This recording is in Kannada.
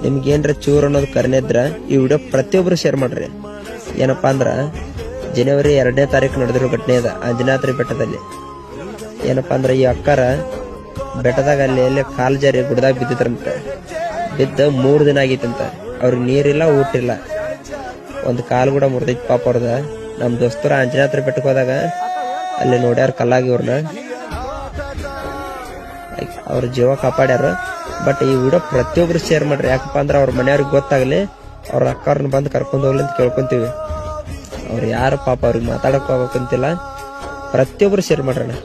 ನಿಮ್ಗೆ ಏನ್ರ ಚೂರ್ ಅನ್ನೋದು ಕರ್ನೆ ಇದ್ರ ಈ ವಿಡಿಯೋ ಪ್ರತಿಯೊಬ್ರು ಶೇರ್ ಮಾಡ್ರಿ. ಏನಪ್ಪಾ ಅಂದ್ರ ಜನವರಿ 2ನೇ ತಾರೀಕು ನಡೆದಿರೋ ಘಟನೆ ಅದ ಅಂಜನಾದ್ರಿ ಬೆಟ್ಟದಲ್ಲಿ. ಏನಪ್ಪಾ ಅಂದ್ರ ಈ ಅಕ್ಕಾರ ಬೆಟ್ಟದಾಗ ಅಲ್ಲಿ ಕಾಲ್ ಜಾರಿ ಗುಡ್ದಾಗ ಬಿದ್ದಿದ್ರಂತ. ಬಿದ್ದ 3 ದಿನ ಆಗಿತ್ತಂತ. ಅವ್ರಿಗೆ ನೀರಿಲ್ಲ ಊಟ ಇಲ್ಲ. ಒಂದ್ ಕಾಲ್ ಕೂಡ ಮುರಿದೈತಿ ಪಾಪ ಅವ್ರದ. ನಮ್ ದೋಸ್ತರು ಅಂಜನಾದ್ರಿ ಬೆಟ್ಟಕ್ಕೆ ಹೋದಾಗ ಅಲ್ಲಿ ನೋಡ್ಯಾರ ಕಲ್ಲಾಗಿ ಅವ್ರನ್ನ, ಅವ್ರ ಜೀವ ಕಾಪಾಡ್ಯಾರ. ಬಟ್ ಈ ವಿಡಿಯೋ ಪ್ರತಿಯೊಬ್ರು ಶೇರ್ ಮಾಡ್ರಿ. ಯಾಕಪ್ಪ ಅಂದ್ರ ಅವ್ರ ಮನೆಯವ್ರಿಗೆ ಗೊತ್ತಾಗ್ಲಿ, ಅವ್ರ ಅಕ್ಕವ್ರನ್ನ ಬಂದು ಕರ್ಕೊಂಡ್ ಹೋಗ್ಲಿ ಅಂತ ಕೇಳ್ಕೊಂತೀವಿ. ಅವ್ರು ಯಾರು ಪಾಪ ಅವ್ರಿಗೆ ಮಾತಾಡಕ್ ಹೋಗ್ಬೇಕಂತಿಲ್ಲ. ಪ್ರತಿಯೊಬ್ರು ಶೇರ್ ಮಾಡ್ರಣ್ಣ.